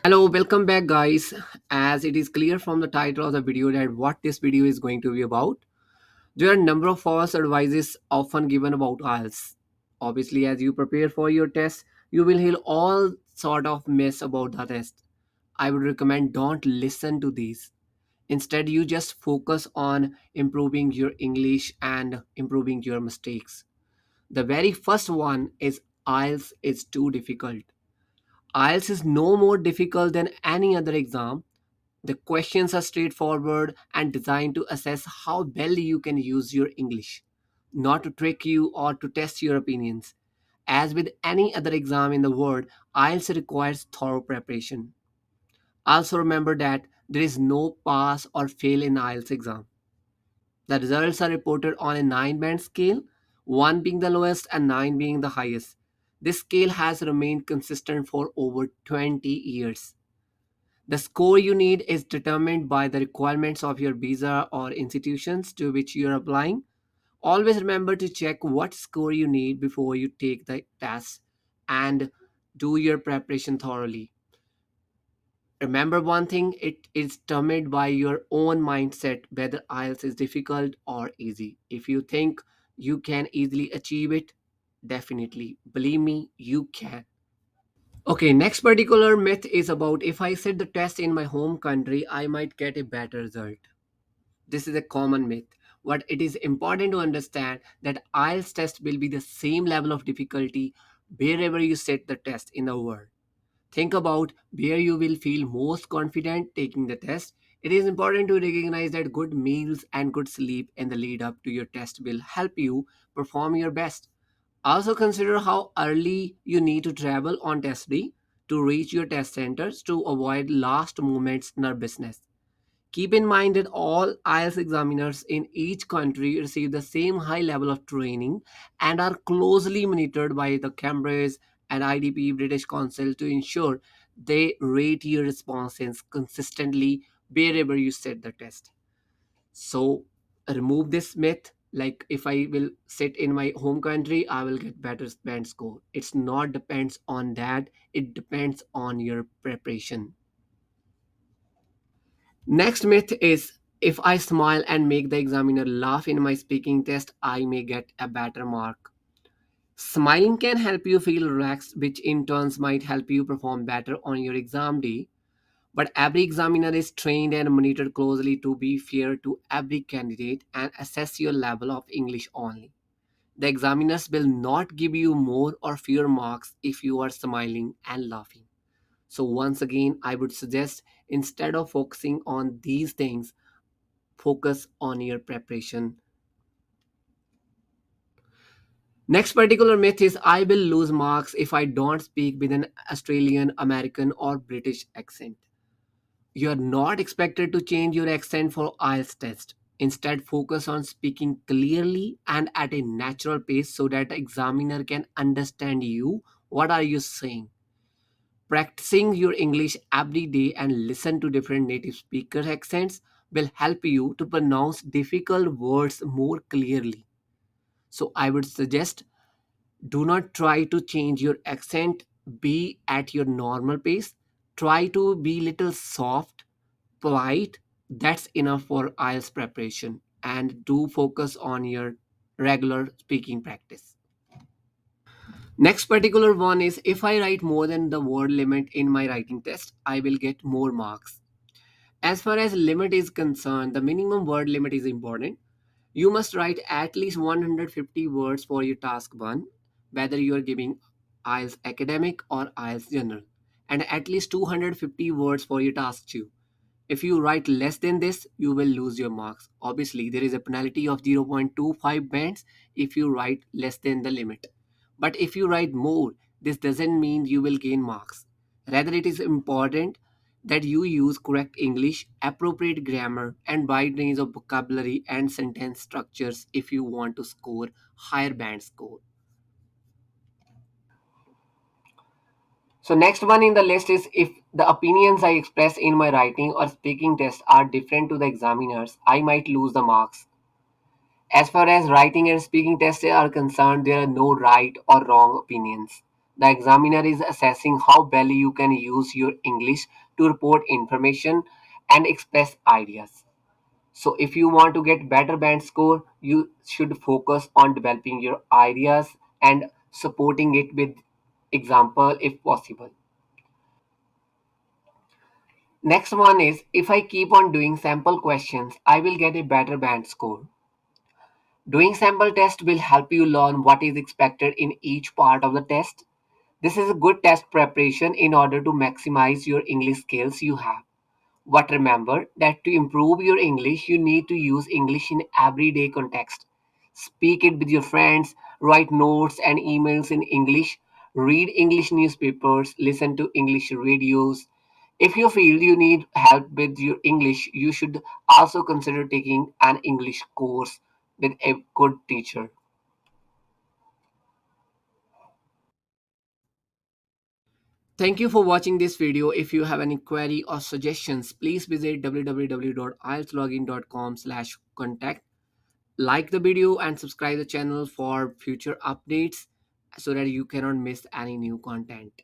Hello, welcome back, guys. As it is clear from the title of the video that what this video is going to be about, there are a number of false advices often given about IELTS. Obviously, as you prepare for your test, you will hear all sort of mess about the test. I would recommend don't listen to these. Instead, you just focus on improving your English and improving your mistakes. The very first one is IELTS is too difficult. IELTS is no more difficult than any other exam. The questions are straightforward and designed to assess how well you can use your English, not to trick you or to test your opinions. As with any other exam in the world, IELTS requires thorough preparation. Also remember that there is no pass or fail in IELTS exam. The results are reported on a 9-band scale, 1 being the lowest and 9 being the highest. This scale has remained consistent for over 20 years. The score you need is determined by the requirements of your visa or institutions to which you are applying. Always remember to check what score you need before you take the test and do your preparation thoroughly. Remember one thing, it is determined by your own mindset whether IELTS is difficult or easy. If you think you can easily achieve it, definitely, believe me, you can. Okay, next particular myth is about if I sit the test in my home country, I might get a better result. This is a common myth. But it is important to understand that IELTS test will be the same level of difficulty wherever you sit the test in the world. Think about where you will feel most confident taking the test. It is important to recognize that good meals and good sleep in the lead up to your test will help you perform your best. Also consider how early you need to travel on test day to reach your test centers to avoid last moments nervousness. Keep in mind that all IELTS examiners in each country receive the same high level of training and are closely monitored by the Cambridge and IDP British Council to ensure they rate your responses consistently wherever you set the test. So remove this myth. Like if I will sit in my home country, I will get better band score. It's not depends on that. It depends on your preparation. Next myth is if I smile and make the examiner laugh in my speaking test, I may get a better mark. Smiling can help you feel relaxed, which in turns might help you perform better on your exam day. But every examiner is trained and monitored closely to be fair to every candidate and assess your level of English only. The examiners will not give you more or fewer marks if you are smiling and laughing. So, once again, I would suggest instead of focusing on these things, focus on your preparation. Next particular myth is I will lose marks if I don't speak with an Australian, American, or British accent. You are not expected to change your accent for IELTS test. Instead, focus on speaking clearly and at a natural pace so that the examiner can understand you. What are you saying? Practicing your English every day and listen to different native speaker accents will help you to pronounce difficult words more clearly. So I would suggest do not try to change your accent, be at your normal pace. Try to be little soft, polite. That's enough for IELTS preparation and do focus on your regular speaking practice. Next particular one is if I write more than the word limit in my writing test, I will get more marks. As far as limit is concerned, the minimum word limit is important. You must write at least 150 words for your task 1, whether you are giving IELTS academic or IELTS general, and at least 250 words for your task 2. If you write less than this, you will lose your marks. Obviously, there is a penalty of 0.25 bands if you write less than the limit. But if you write more, this doesn't mean you will gain marks. Rather, it is important that you use correct English, appropriate grammar, and wide range of vocabulary and sentence structures if you want to score higher band score. So next one in the list is if the opinions I express in my writing or speaking test are different to the examiners, I might lose the marks. As far as writing and speaking tests are concerned, there are no right or wrong opinions. The examiner is assessing how well you can use your English to report information and express ideas. So if you want to get better band score, you should focus on developing your ideas and supporting it with example if possible. Next one is, if I keep on doing sample questions, I will get a better band score. Doing sample test will help you learn what is expected in each part of the test. This is a good test preparation in order to maximize your English skills you have. But remember that to improve your English, you need to use English in everyday context. Speak it with your friends, write notes and emails in English, read English newspapers, listen to English radios. If you feel you need help with your English, you should also consider taking an English course with a good teacher. Thank you for watching this video. If you have any query or suggestions, please visit www.ieltslogin.com/contact. Like the video and subscribe the channel for future updates so that you cannot miss any new content.